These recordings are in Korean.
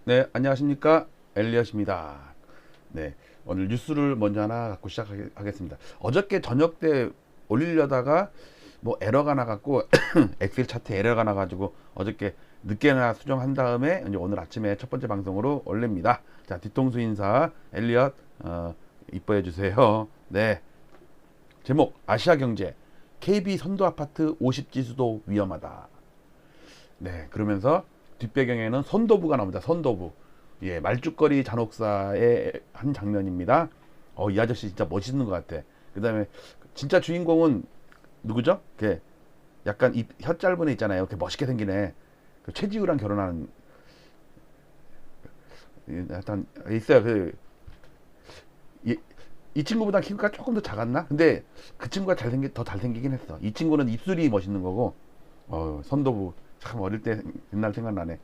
네, 안녕하십니까, 엘리엇입니다. 네, 오늘 뉴스를 먼저 하나 갖고 시작하겠습니다. 어저께 저녁 때 올리려다가 뭐 에러가 나갖고 엑셀 차트 에러가 나가지고 어저께 늦게나 수정한 다음에 이제 오늘 아침에 첫 번째 방송으로 올립니다. 자, 뒤통수 인사 엘리엇 이뻐해 주세요. 네, 제목 아시아경제 KB 선도 아파트 50지수도 위험하다. 네, 그러면서 뒷배경에는 선도부가 나옵니다. 선도부. 예, 말죽거리 잔혹사의 한 장면입니다. 이 아저씨 진짜 멋있는 것 같아. 그 다음에 진짜 주인공은 누구죠? 그 약간 혀 짧은 애 있잖아요. 이렇게 멋있게 생긴 애. 그 최지우랑 결혼한 약간 있어요. 이 친구보다 키가 조금 더 작았나? 근데 그 친구가 더 잘생기긴 했어. 이 친구는 입술이 멋있는 거고. 선도부 참 어릴 때 옛날 생각나네.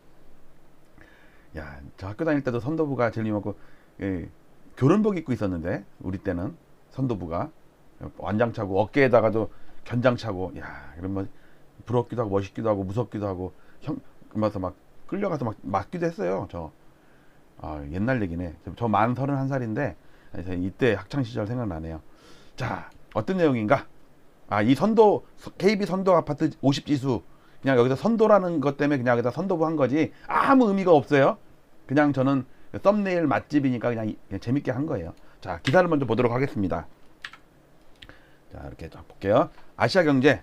야, 저 학교 다닐 때도 선도부가 제일 유명하고, 예, 교련복 입고 있었는데 우리 때는 선도부가 완장 차고 어깨에다가도 견장 차고, 야, 이러면 부럽기도 하고 멋있기도 하고 무섭기도 하고 그러면서 막 끌려가서 막 맞기도 했어요. 옛날 얘기네. 저 만 31살인데 이때 학창 시절 생각나네요. 자, 어떤 내용인가? 이 KB 선도 아파트 50지수 그냥 여기서 선도라는 것 때문에 그냥 여기다 선도부 한 거지 아무 의미가 없어요. 그냥 저는 썸네일 맛집이니까 그냥 재밌게 한 거예요. 자, 기사를 먼저 보도록 하겠습니다. 자, 이렇게 쫙 볼게요. 아시아경제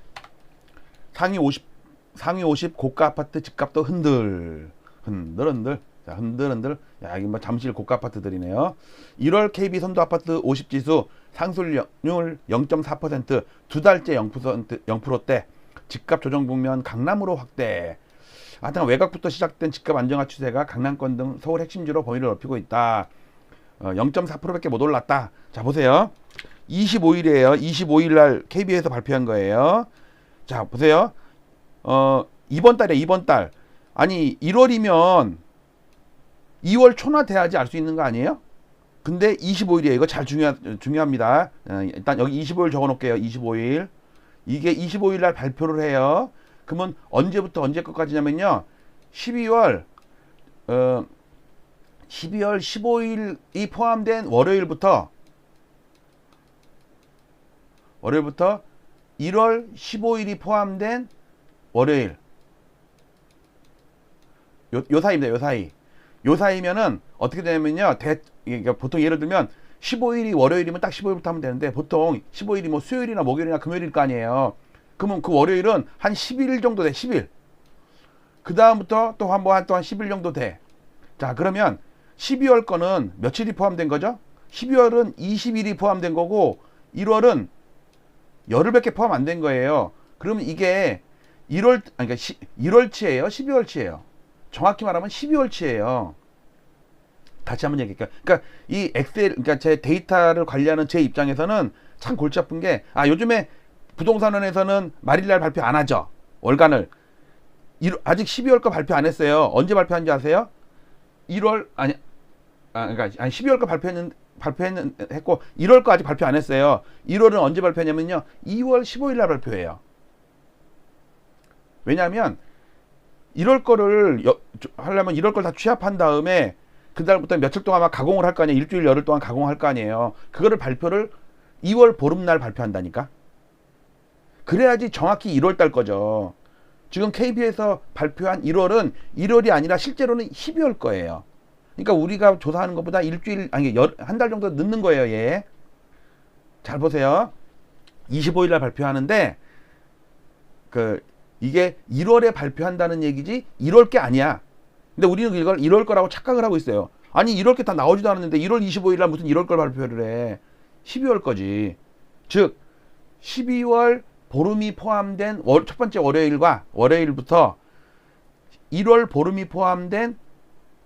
상위 50 고가 아파트 집값도 흔들. 자, 흔들. 야, 이게 뭐 잠실 고가 아파트들이네요. 1월 KB 선도 아파트 50지수 상승률 0.4%, 두 달째 0%대. 집값 조정 국면 강남으로 확대. 하여튼 외곽부터 시작된 집값 안정화 추세가 강남권 등 서울 핵심지로 범위를 넓히고 있다. 0.4%밖에 못 올랐다. 자, 보세요. 25일이에요. 25일 날 KB에서 발표한 거예요. 자, 보세요. 이번 달. 아니, 1월이면 2월 초나 돼야지 알 수 있는 거 아니에요? 근데 25일이에요. 이거 잘 중요합니다. 일단 여기 25일 적어 놓을게요. 25일. 이게 25일 날 발표를 해요. 그러면 언제부터 언제 것까지냐면요. 12월 15일이 포함된 월요일부터 1월 15일이 포함된 월요일. 요 사이입니다. 요 사이. 요 사이면은 어떻게 되냐면요. 그러니까 보통 예를 들면 15일이 월요일이면 딱 15일부터 하면 되는데 보통 15일이 뭐 수요일이나 목요일이나 금요일일 거 아니에요. 그러면 그 월요일은 한 10일 정도 돼. 10일. 그 다음부터 또 한 10일 정도 돼. 자, 그러면 12월 거는 며칠이 포함된 거죠? 12월은 20일이 포함된 거고 1월은 열흘밖에 포함 안 된 거예요. 그러면 이게 1월치예요? 12월치예요? 정확히 말하면 12월치예요. 다시 한번 얘기할게요. 그러니까 이 엑셀, 그러니까 제 데이터를 관리하는 제 입장에서는 참 골치 아픈 게, 요즘에 부동산원에서는 말일날 발표 안 하죠. 월간을. 아직 12월 거 발표 안 했어요. 언제 발표한지 아세요? 12월 거 발표했고 1월 거 아직 발표 안 했어요. 1월은 언제 발표하냐면요. 2월 15일 날 발표해요. 왜냐하면 1월 거를 하려면 1월 걸 다 취합한 다음에 그 달부터 며칠 동안 막 가공을 할 거 아니에요. 일주일 열흘 동안 가공할 거 아니에요. 그거를 발표를 2월 보름날 발표한다니까. 그래야지 정확히 1월 달 거죠. 지금 KB에서 발표한 1월은 1월이 아니라 실제로는 12월 거예요. 그러니까 우리가 조사하는 것보다 한 달 정도 늦는 거예요. 얘. 잘 보세요. 25일 날 발표하는데 이게 1월에 발표한다는 얘기지 1월 게 아니야. 근데 우리는 이걸 1월 거라고 착각을 하고 있어요. 아니 1월 게 다 나오지도 않았는데 1월 25일 날 무슨 1월 걸 발표를 해. 12월 거지. 즉 12월 보름이 포함된 첫 번째 월요일부터 1월 보름이 포함된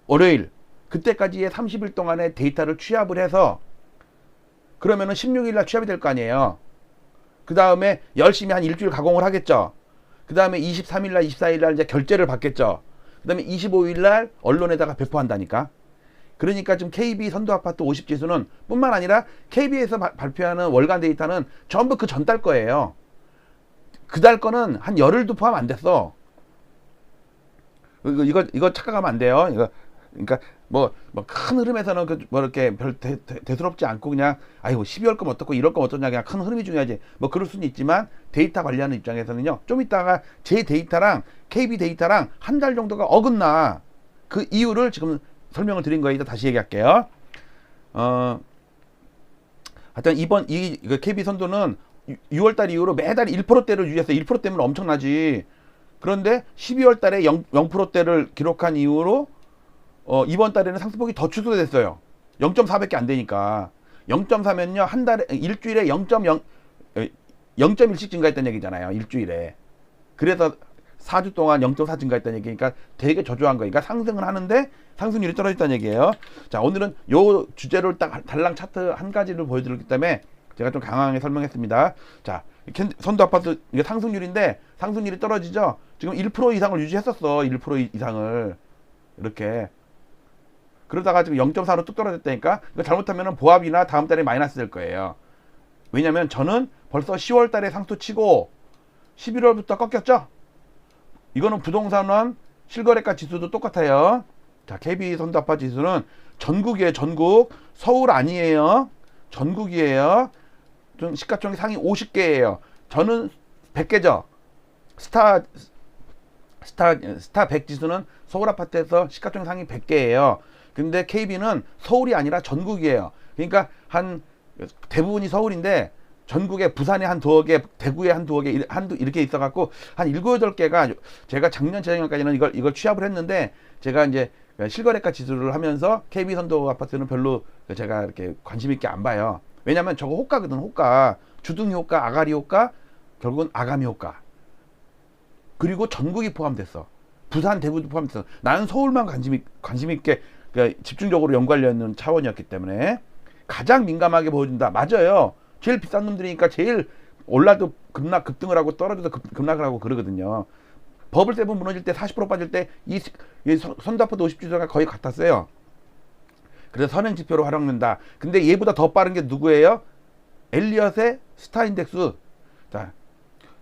월요일, 그때까지의 30일 동안의 데이터를 취합을 해서 그러면은 16일 날 취합이 될 거 아니에요. 그 다음에 열심히 한 일주일 가공을 하겠죠. 그 다음에 23일 날, 24일 날 이제 결제를 받겠죠. 그 다음에 25일 날 언론에다가 배포한다니까. 그러니까 지금 KB 선도아파트 50지수는 뿐만 아니라 KB에서 발표하는 월간 데이터는 전부 그 전달 거예요. 그 달 거는 한 열흘도 포함 안 됐어. 이거 착각하면 안 돼요. 이거 그러니까 뭐 큰 흐름에서는 뭐 이렇게 별 대수롭지 않고 그냥 아이고 12월 거면 어떻고 1월 거면 어떠냐 그냥 큰 흐름이 중요하지. 뭐 그럴 수는 있지만 데이터 관리하는 입장에서는요. 좀 이따가 제 데이터랑 KB 데이터랑 한 달 정도가 어긋나. 그 이유를 지금 설명을 드린 거예요. 다시 얘기할게요. 하여튼 이번 KB 선도는 6월달 이후로 매달 1%대를 유지했어요. 1%대면 엄청나지. 그런데 12월 달에 0%대를 기록한 이후로 이번 달에는 상승폭이 더 축소됐어요. 0.4밖에 안 되니까. 0.4면요. 한 달에 일주일에 0.1씩 증가했다는 얘기잖아요. 일주일에. 그래서 4주 동안 0.4 증가했다는 얘기니까 되게 저조한 거니까 상승을 하는데 상승률이 떨어졌다는 얘기예요. 자, 오늘은 요 주제를 딱 달랑 차트 한 가지를 보여드렸기 때문에 제가 좀 강하게 설명했습니다. 자, 선도 아파트 이게 상승률인데 상승률이 떨어지죠. 지금 1% 이상을 유지했었어. 1% 이상을 이렇게. 그러다가 지금 0.4로 뚝 떨어졌다니까. 이거 잘못하면 보합이나 다음 달에 마이너스 될 거예요. 왜냐면 저는 벌써 10월 달에 상투 치고 11월부터 꺾였죠. 이거는 부동산원 실거래가 지수도 똑같아요. 자, KB 선도 아파트 지수는 전국이에요. 전국. 서울 아니에요. 전국이에요. 좀 시가총액 상위 50개예요. 저는 100개죠. 스타 100 지수는 서울 아파트에서 시가총액 상위 100개예요. 근데 KB는 서울이 아니라 전국이에요. 그러니까 한 대부분이 서울인데 전국에 부산에 한 두어 개, 대구에 한 두어 개, 이렇게 있어갖고 한 7, 8개가 제가 작년, 재작년까지는 이걸 취합을 했는데 제가 이제 실거래가 지수를 하면서 KB 선도 아파트는 별로 제가 이렇게 관심 있게 안 봐요. 왜냐면 저거 호가거든, 호가. 주둥이 호가, 아가리 호가, 결국은 아가미 호가. 그리고 전국이 포함됐어. 부산, 대구도 포함됐어. 나는 서울만 관심 있게 그러니까 집중적으로 연구하려는 차원이었기 때문에 가장 민감하게 보여준다. 맞아요. 제일 비싼 놈들이니까 제일 올라도 급등을 하고 떨어져도 급락을 하고 그러거든요. 버블세븐 무너질 때 40% 빠질 때 이 선도 아파트 50지수가 거의 같았어요. 그래서 선행지표로 활용된다. 근데 얘보다 더 빠른 게 누구예요? 엘리엇의 스타인덱스. 자,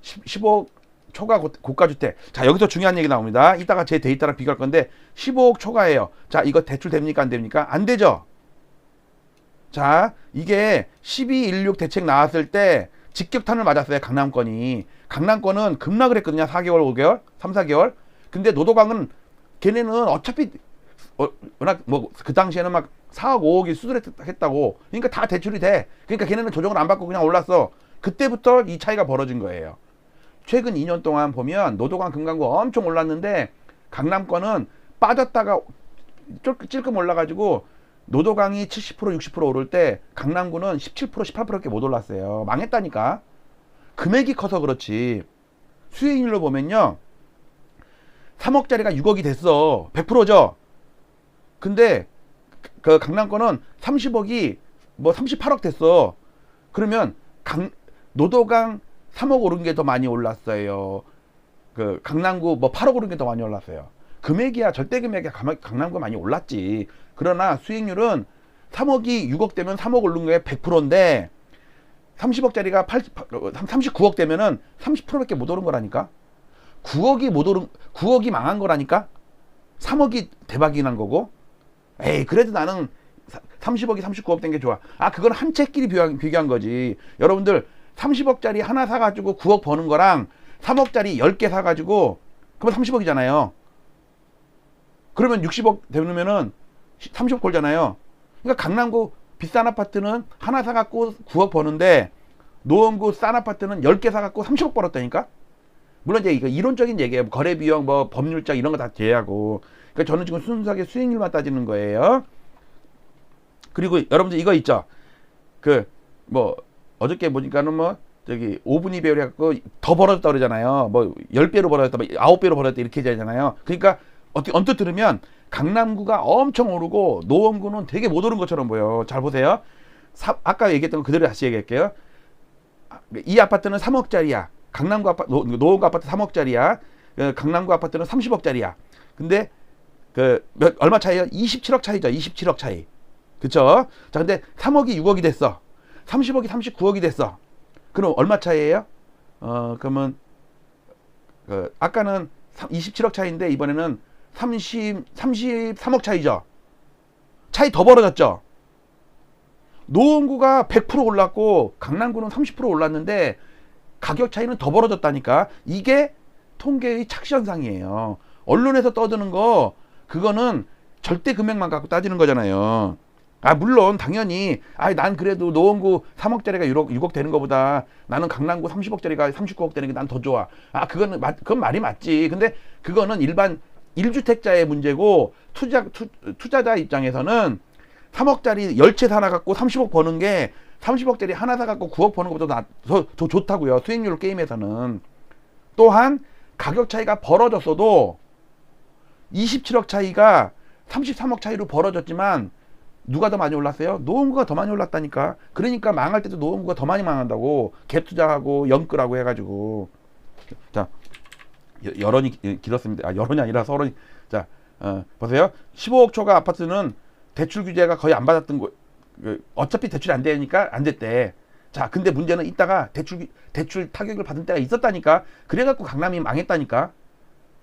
15억 초과 고가주택. 자, 여기서 중요한 얘기 나옵니다. 이따가 제 데이터랑 비교할 건데 15억 초과예요. 자, 이거 대출 됩니까? 안 됩니까? 안 되죠. 자, 이게 12.16 대책 나왔을 때 직격탄을 맞았어요. 강남권이. 강남권은 급락을 했거든요. 4개월, 5개월, 3, 4개월. 근데 노도강은 걔네는 어차피 워낙 뭐 그 당시에는 막 4억, 5억이 수술했다고. 그러니까 다 대출이 돼. 그러니까 걔네는 조정을 안 받고 그냥 올랐어. 그때부터 이 차이가 벌어진 거예요. 최근 2년 동안 보면 노도강, 금강구 엄청 올랐는데 강남권은 빠졌다가 찔끔 올라가지고 노도강이 70%, 60% 오를 때 강남구는 17%, 18%밖에 못 올랐어요. 망했다니까. 금액이 커서 그렇지. 수익률로 보면요. 3억짜리가 6억이 됐어. 100%죠. 근데 그 강남권은 30억이 뭐 38억 됐어. 그러면 노도강 3억 오른 게 더 많이 올랐어요. 그 강남구 뭐 8억 오른 게 더 많이 올랐어요. 금액이야, 절대 금액이야 강남구가 많이 올랐지. 그러나 수익률은 3억이 6억 되면 3억 오른 거에 100%인데 30억짜리가 39억 되면은 30%밖에 못 오른 거라니까. 9억이 망한 거라니까. 3억이 대박이 난 거고. 에이, 그래도 나는 30억이 39억 된 게 좋아. 아, 그건 한 채끼리 비교한 거지. 여러분들 30억짜리 하나 사가지고 9억 버는 거랑 3억짜리 10개 사가지고 그러면 30억이잖아요. 그러면 60억 되면은 30억 벌잖아요. 그러니까 강남구 비싼 아파트는 하나 사갖고 9억 버는데 노원구 싼 아파트는 10개 사갖고 30억 벌었다니까. 물론 이제 이거 이론적인 얘기예요. 거래 비용, 뭐 법률적 이런 거 다 제외하고. 그러니까 저는 지금 순수하게 수익률만 따지는 거예요. 그리고 여러분들 이거 있죠. 그 뭐 어저께 보니까는 뭐 저기 5분위 배율 해갖고 더 벌어졌다 그러잖아요. 뭐 10배로 벌어졌다, 뭐 9배로 벌어졌다 이렇게 되잖아요. 그러니까 어떻게 언뜻 들으면 강남구가 엄청 오르고 노원구는 되게 못 오른 것처럼 보여. 잘 보세요. 아까 얘기했던 거 그대로 다시 얘기할게요. 이 아파트는 3억짜리야. 강남구 아파트, 노원구 아파트 3억짜리야. 강남구 아파트는 30억짜리야. 근데 얼마 차이야? 27억 차이죠. 27억 차이. 그쵸? 자, 근데 3억이 6억이 됐어. 30억이 39억이 됐어. 그럼 얼마 차이예요? 그러면 아까는 27억 차이인데 이번에는 33억 차이죠. 차이 더 벌어졌죠. 노원구가 100% 올랐고 강남구는 30% 올랐는데 가격 차이는 더 벌어졌다니까. 이게 통계의 착시현상이에요. 언론에서 떠드는 거 그거는 절대 금액만 갖고 따지는 거잖아요. 물론 당연히 난 그래도 노원구 3억짜리가 6억 되는 것보다 나는 강남구 30억짜리가 39억 되는 게 난 더 좋아. 그건 말이 맞지. 근데 그거는 일반 1주택자의 문제고 투자자 입장에서는 3억짜리 10채 사놔갖고 30억 버는 게 30억짜리 하나 사갖고 9억 버는 것보다 더 좋다고요. 수익률 게임에서는. 또한 가격 차이가 벌어졌어도 27억 차이가 33억 차이로 벌어졌지만 누가 더 많이 올랐어요? 노원구가 더 많이 올랐다니까. 그러니까 망할 때도 노원구가 더 많이 망한다고. 갭 투자하고 연끌하고 해가지고. 자, 여론이 길었습니다. 여론이 아니라 서론이. 자, 보세요. 15억 초과 아파트는 대출 규제가 거의 안 받았던 거. 어차피 대출이 안 되니까 안 됐대. 자, 근데 문제는 이따가 대출 타격을 받은 때가 있었다니까. 그래갖고 강남이 망했다니까.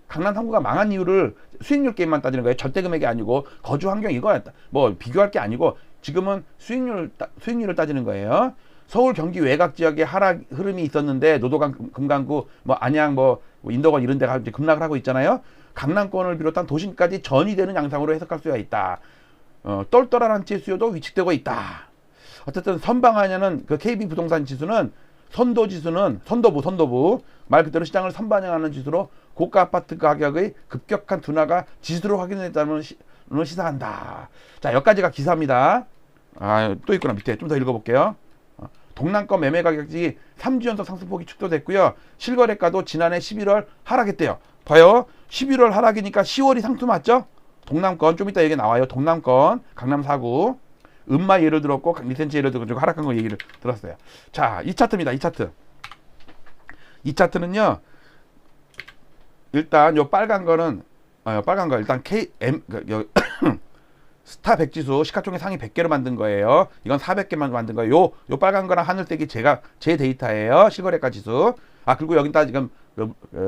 강남 3구가 망한 이유를 수익률 게임만 따지는 거예요. 절대 금액이 아니고 거주 환경 이거 뭐 비교할 게 아니고 지금은 수익률을 따지는 거예요. 서울 경기 외곽 지역에 하락 흐름이 있었는데 노도강 금강구 뭐 안양 뭐 인덕원 이런 데가 이제 급락을 하고 있잖아요. 강남권을 비롯한 도심까지 전이 되는 양상으로 해석할 수가 있다. 똘똘한 한채 수요도 위축되고 있다. 어쨌든 선방하냐는 그 KB 부동산 지수는 선도부 말 그대로 시장을 선반영하는 지수로 고가 아파트 가격의 급격한 둔화가 지수로 확인됐다는 시사한다. 자, 여기까지가 기사입니다. 또 있구나. 밑에 좀 더 읽어볼게요. 동남권 매매 가격이 3주 연속 상승폭이 축소됐고요. 실거래가도 지난해 11월 하락했대요. 봐요. 11월 하락이니까 10월이 상투 맞죠? 동남권 좀 이따 얘기 나와요. 동남권 강남 4구 음마 예를 들었고 리센치 예를 들고 하락한 거 얘기를 들었어요. 자, 이 차트입니다. 이 차트는요. 일단 요 빨간 거는 빨간 거 일단 스타 100 지수 시가총액 상위 100개로 만든 거예요. 이건 400개만 만든 거예요. 요 빨간 거랑 하늘색이 제 데이터예요. 실거래가 지수. 그리고 여기다 지금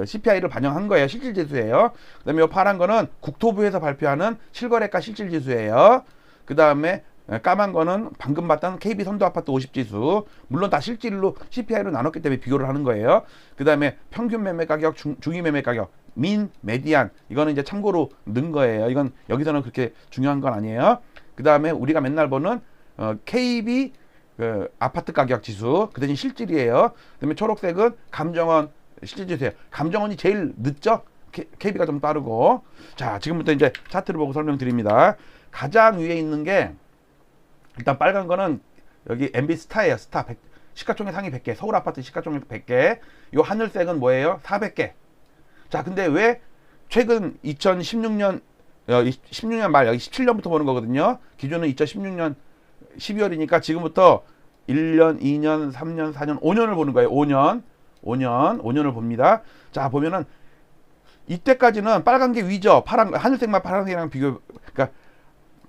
CPI를 반영한 거예요. 실질 지수예요. 그다음에 요 파란 거는 국토부에서 발표하는 실거래가 실질 지수예요. 그다음에 까만 거는 방금 봤던 KB 선도 아파트 50 지수. 물론 다 실질로 CPI로 나눴기 때문에 비교를 하는 거예요. 그다음에 평균 매매 가격, 중위 매매 가격, 메디안 이거는 이제 참고로 넣은 거예요. 이건 여기서는 그렇게 중요한 건 아니에요. 그다음에 우리가 맨날 보는 KB 아파트 가격 지수. 그 대신 실질이에요. 그다음에 초록색은 감정원 실질 지수예요. 감정원이 제일 늦죠? KB가 좀 빠르고. 자, 지금부터 이제 차트를 보고 설명드립니다. 가장 위에 있는 게 일단 빨간 거는 여기 MB 스타예요. 스타 100, 시가총액 상위 100개. 서울 아파트 시가총액 100개. 요 하늘색은 뭐예요? 400개. 자, 근데 왜 최근 2016년 16년 말 여기 17년부터 보는 거거든요. 기준은 2016년 12월이니까 지금부터 1년, 2년, 3년, 4년, 5년을 보는 거예요. 5년을 봅니다. 자, 보면은 이때까지는 빨간 게 위죠. 하늘색만 파란색이랑 그러니까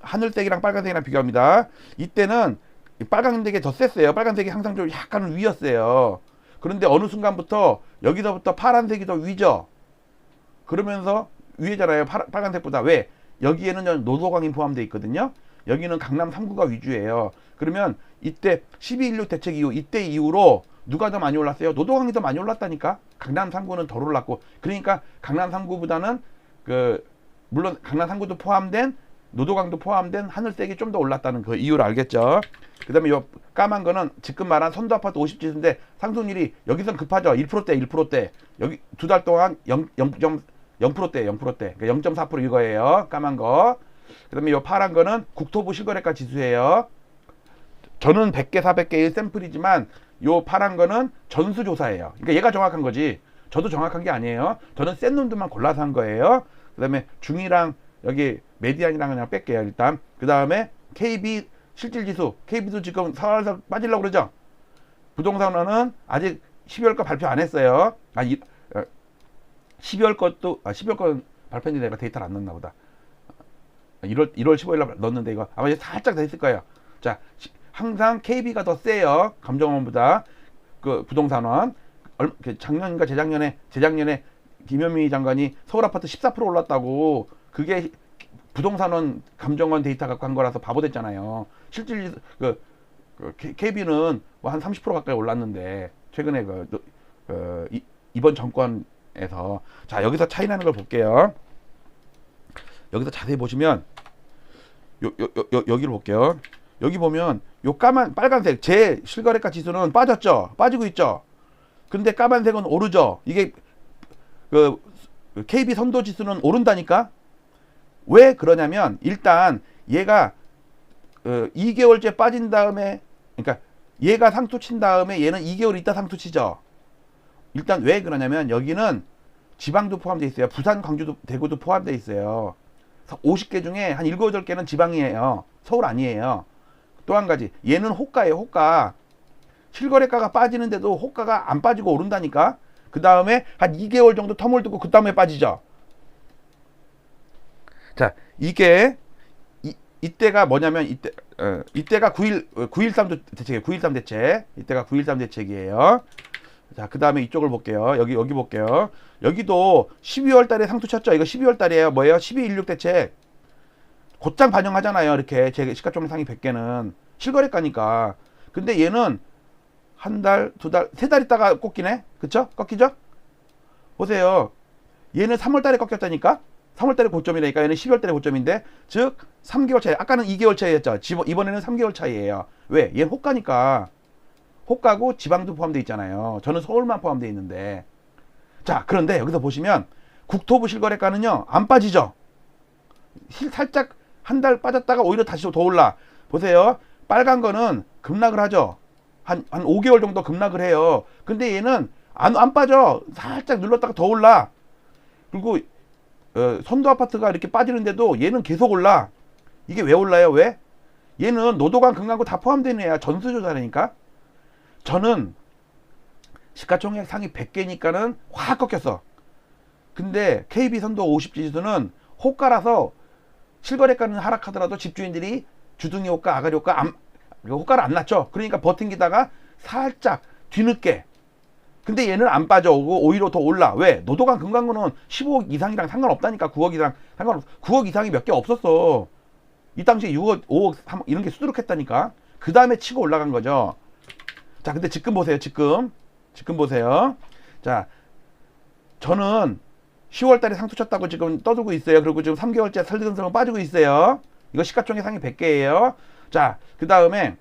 하늘색이랑 빨간색이랑 비교합니다. 이때는 빨간색이 더 셌어요. 빨간색이 항상 좀 약간 위였어요. 그런데 어느 순간부터 여기서부터 파란색이 더 위죠. 그러면서 위에잖아요. 빨간색보다. 왜? 여기에는 노도강이 포함되어 있거든요. 여기는 강남 3구가 위주예요. 그러면 이때 12.16 대책 이후 이때 이후로 누가 더 많이 올랐어요? 노도강이 더 많이 올랐다니까. 강남 3구는 덜 올랐고. 그러니까 강남 3구보다는 물론 강남 3구도 포함된 노도강도 포함된 하늘색이 좀 더 올랐다는 그 이유를 알겠죠. 그 다음에 요 까만 거는 지금 말한 선도 아파트 50지수인데 상승률이 여기선 급하죠. 1%대. 여기 두 달 동안 0%대. 그러니까 0.4% 이거예요. 까만 거. 그 다음에 요 파란 거는 국토부 실거래가 지수예요. 저는 100개, 400개의 샘플이지만 요 파란 거는 전수조사예요. 그러니까 얘가 정확한 거지. 저도 정확한 게 아니에요. 저는 센 놈들만 골라서 한 거예요. 그 다음에 중이랑 여기 메디안이랑 그냥 뺄게요. 일단 그 다음에 KB 실질지수 KB도 지금 살살 빠지려고 그러죠. 부동산은 아직 12월 거 발표 안 했어요. 12월 것도 12월 건 발표인데 내가 데이터를 안 넣었나 보다. 1월 15일 날 넣었는데 이거 아마 이제 살짝 더 있을 거예요. 자, 항상 KB가 더 세요. 감정원보다. 그 부동산은 작년인가 재작년에 김현미 장관이 서울 아파트 14% 올랐다고. 그게 부동산은 감정원 데이터 갖고 한 거라서 바보 됐잖아요. 실질 KB는 뭐 한 30% 가까이 올랐는데 최근에 이번 정권에서. 자, 여기서 차이 나는 걸 볼게요. 여기서 자세히 보시면 여기를 볼게요. 여기 보면 요 빨간색 제 실거래가 지수는 빠졌죠. 빠지고 있죠. 근데 까만색은 오르죠. 이게 KB 선도 지수는 오른다니까. 왜 그러냐면 일단 얘가 2개월째 빠진 다음에, 그러니까 얘가 상투 친 다음에 얘는 2개월 있다 상투 치죠. 일단 왜 그러냐면 여기는 지방도 포함되어 있어요. 부산, 광주도, 대구도 포함되어 있어요. 50개 중에 한 7, 8개는 지방이에요. 서울 아니에요. 또 한 가지, 얘는 호가예요. 호가. 실거래가가 빠지는데도 호가가 안 빠지고 오른다니까. 그 다음에 한 2개월 정도 텀을 두고 그 다음에 빠지죠. 자, 이게 이때가 뭐냐면 이때가 9.13 대책이에요. 9.13 대책. 이때가 9.13 대책이에요. 자, 그 다음에 이쪽을 볼게요. 여기 볼게요. 여기도 12월 달에 상투 쳤죠. 이거 12월 달이에요. 뭐예요? 12.16 대책. 곧장 반영하잖아요. 이렇게 제 시가총액 상위 100개는 실거래가니까. 근데 얘는 한 달, 두 달, 세 달 있다가 꺾이네. 그쵸? 꺾이죠? 보세요. 얘는 3월 달에 꺾였다니까? 3월 달에 고점이라니까. 얘는 12월 달에 고점인데, 즉 3개월 차이. 아까는 2개월 차이였죠. 이번에는 3개월 차이예요. 왜? 얘는 호가니까. 호가고 지방도 포함되어 있잖아요. 저는 서울만 포함되어 있는데. 자, 그런데 여기서 보시면 국토부 실거래가는요, 안 빠지죠? 살짝 한 달 빠졌다가 오히려 다시 더 올라. 보세요. 빨간 거는 급락을 하죠. 한 5개월 정도 급락을 해요. 근데 얘는 안 빠져. 살짝 눌렀다가 더 올라. 그리고 선도 아파트가 이렇게 빠지는데도 얘는 계속 올라. 이게 왜 올라요? 왜? 얘는 노도강, 금강구 다 포함되는 애야. 전수조사라니까. 저는 시가총액 상위 100개니까는 확 꺾였어. 근데 KB 선도 50 지수는 호가라서 실거래가는 하락하더라도 집주인들이 주둥이 호가, 아가리 호가, 호가를 안 났죠. 그러니까 버팅기다가 살짝 뒤늦게. 근데 얘는 안 빠져오고 오히려 더 올라. 왜? 노도강, 금강구는 15억 이상이랑 상관없다니까. 9억 이상 상관없어. 9억 이상이 몇 개 없었어. 이 당시에 6억, 5억, 3억 이런 게 수두룩했다니까. 그 다음에 치고 올라간 거죠. 자, 근데 지금 보세요. 지금 보세요. 자, 저는 10월 달에 상투 쳤다고 지금 떠들고 있어요. 그리고 지금 3개월째 설득성은 빠지고 있어요. 이거 시가총액 상위 100개예요. 자, 그 다음에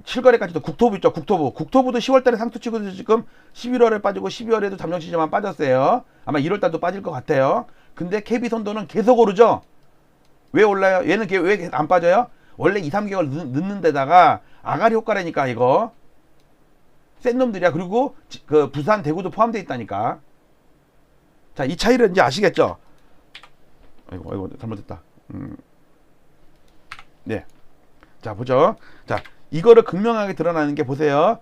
실거래까지도 국토부 있죠. 국토부도 10월 달에 상투 치고 지금 11월에 빠지고 12월에도 잠정 시즌만 빠졌어요. 아마 1월 달도 빠질 것 같아요. 근데 KB 선도는 계속 오르죠. 왜 올라요? 얘는 왜 안 빠져요? 원래 2, 3개월 늦는 데다가 아가리 효과라니까. 이거 센 놈들이야. 그리고 부산, 대구도 포함되어 있다니까. 자, 이 차이를 이제 아시겠죠? 아이고 잘못했다. 네. 자, 보죠. 자, 이거를 극명하게 드러나는 게 보세요.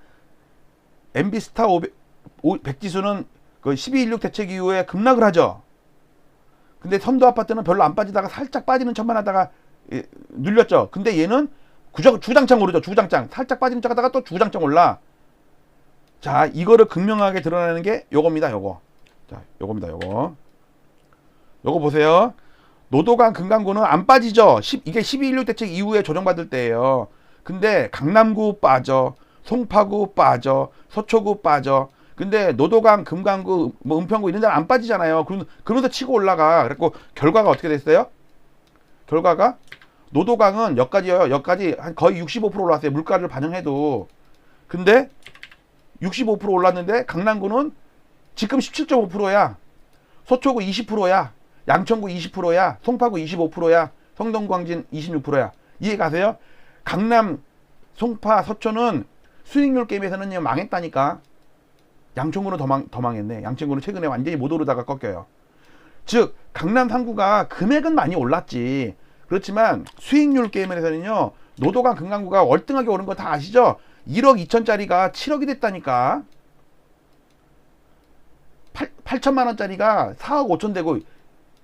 MB스타 100지수는 그 12.16 대책 이후에 급락을 하죠. 근데 선도 아파트는 별로 안 빠지다가 살짝 빠지는 척만 하다가 눌렸죠. 근데 얘는 주장창 오르죠. 주장창. 살짝 빠지는 척 하다가 또 주장창 올라. 자, 이거를 극명하게 드러내는 게 요겁니다. 요거. 자, 요겁니다. 요거 보세요. 노도강, 금강구는 안 빠지죠. 이게 12.16 대책 이후에 조정받을 때예요. 근데 강남구 빠져, 송파구 빠져, 서초구 빠져. 근데 노도강, 금강구, 뭐 은평구 이런 데는 안 빠지잖아요. 그러면서 치고 올라가. 그래갖고 결과가 어떻게 됐어요? 결과가 노도강은 여기까지 한 거의 65% 올랐어요. 물가를 반영해도. 근데 65% 올랐는데 강남구는 지금 17.5%야. 서초구 20%야. 양천구 20%야. 송파구 25%야. 성동, 광진 26%야. 이해 가세요? 강남, 송파, 서초는 수익률 게임에서는 망했다니까. 양천구는 더 망했네. 양천구는 최근에 완전히 못 오르다가 꺾여요. 즉 강남 3구가 금액은 많이 올랐지. 그렇지만 수익률 게임에서는요, 노도강 금강구가 월등하게 오른 거 다 아시죠? 1억 2천짜리가 7억이 됐다니까. 8천만 원짜리가 4억 5천 되고,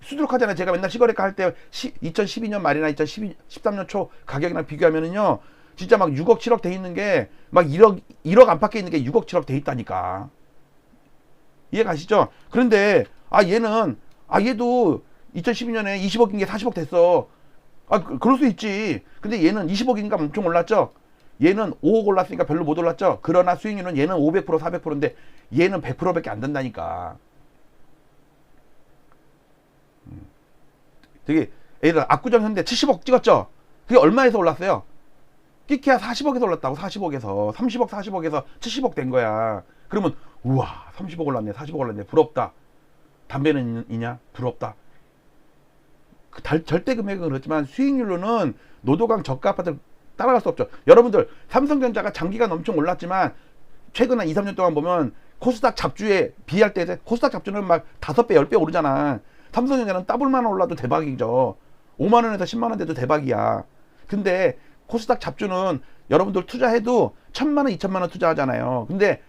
수두룩하잖아요. 제가 맨날 시거래가 할 때 2012년 말이나 2013년 초 가격이랑 비교하면은요, 진짜 막 6억 7억 돼 있는 게 막 1억 안팎에 있는 게 6억 7억 돼 있다니까. 이해 가시죠? 그런데 얘도 2012년에 20억인 게 40억 됐어. 그럴 수 있지. 근데 얘는 20억인가 엄청 올랐죠. 얘는 5억 올랐으니까 별로 못 올랐죠. 그러나 수익률은 얘는 500% 400%인데 얘는 100%밖에 안 된다니까. 되게 예를 들어 압구정 현대 70억 찍었죠. 그게 얼마에서 올랐어요? 끼케야 40억에서 올랐다고. 40억에서 30억 40억에서 70억 된 거야. 그러면 우와 30억 올랐네 40억 올랐네 부럽다. 담배는 있냐? 부럽다. 절대 금액은 그렇지만 수익률로는 노도강 저가 아파트 따라갈 수 없죠. 여러분들 삼성전자가 장기간 엄청 올랐지만 최근 한 2, 3년 동안 보면 코스닥 잡주에 비할 때 코스닥 잡주는 막 5배 10배 오르잖아. 삼성전자는 더블만 올라도 대박이죠. 5만원에서 10만원 돼도 대박이야. 근데 코스닥 잡주는 여러분들 투자해도 1000만원 2천만원 투자하잖아요. 근데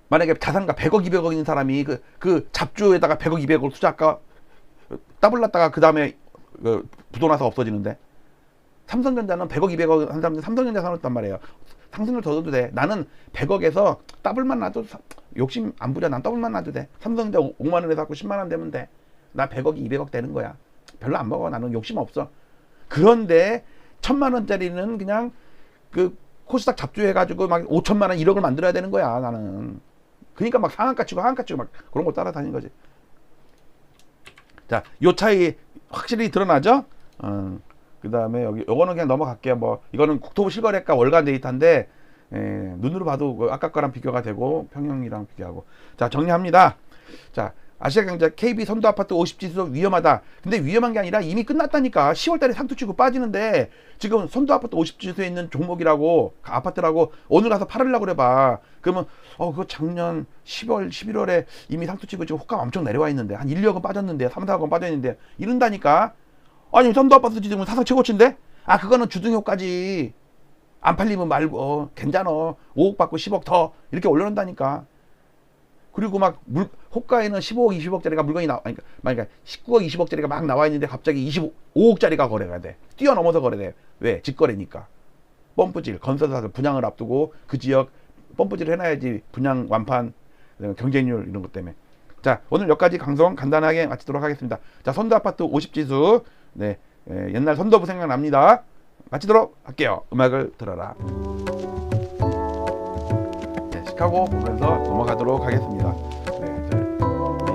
만약에 자산가 100억 200억 있는 사람이 그 잡주에다가 100억 200억을 투자할까? 더블 났다가 그 다음에 부도나서 없어지는데, 삼성전자는 100억 200억 한 사람들 삼성전자 사놓았단 말이에요. 상승률 더 줘도 돼. 나는 100억에서 더블만 놔도 욕심 안 부려. 난 더블만 놔도 돼. 삼성전자 5만원에 샀고 10만원 되면 돼. 나 100억이 200억 되는 거야. 별로 안 먹어. 나는 욕심 없어. 그런데 1000만원짜리는 그냥 그 코스닥 잡주해가지고 막 5천만원 1억을 만들어야 되는 거야. 나는. 그러니까 막 상한가 치고 하한가 치고 막 그런 거 따라다니는 거지. 자, 요 차이 확실히 드러나죠? 그 다음에 요거는 그냥 넘어갈게요. 뭐 이거는 국토부 실거래가 월간 데이터인데 눈으로 봐도 아까 거랑 비교가 되고 평형이랑 비교하고. 자, 정리합니다. 자, 아시아경제 KB 선도아파트 50지수 위험하다. 근데 위험한 게 아니라 이미 끝났다니까. 10월달에 상투치고 빠지는데 지금 선도아파트 50지수에 있는 종목이라고 아파트라고 오늘 가서 팔으려고 그래봐. 그러면 그거 작년 10월 11월에 이미 상투치고 지금 호가 엄청 내려와 있는데 한 1, 2억은 빠졌는데 3, 4억은 빠져있는데 이런다니까. 아니 선도아파트 지금 사상 최고치인데? 그거는 주등효과지. 안 팔리면 말고 괜찮아. 5억 받고 10억 더 이렇게 올려놓는다니까. 그리고 막 호가에는 15억 20억짜리가 물건이 그러니까 19억 20억짜리가 막 나와 있는데 갑자기 25억짜리가 거래가 돼. 뛰어넘어서 거래돼. 왜? 직거래니까. 펌프질, 건설사들 분양을 앞두고 그 지역 펌프질을 해놔야지 분양 완판 경쟁률 이런 것 때문에. 자, 오늘 여기까지 강성 간단하게 마치도록 하겠습니다. 자, 선도아파트 50지수 옛날 선도부 생각납니다. 마치도록 할게요. 음악을 들어라. 시카고 보면서 넘어가도록 하겠습니다.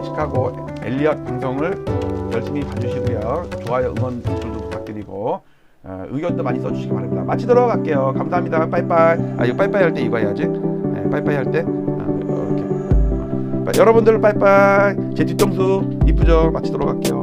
시카고 엘리엇 방송을 열심히 봐주시고요. 좋아요, 응원들도 부탁드리고 의견도 많이 써주시기 바랍니다. 마치도록 할게요. 감사합니다. 빠이빠이. 이거 빠이빠이 할 때 이거 해야지. 빠이빠이 할 때 이렇게. 여러분들 빠이빠이. 제 뒤통수 이쁘죠? 마치도록 할게요.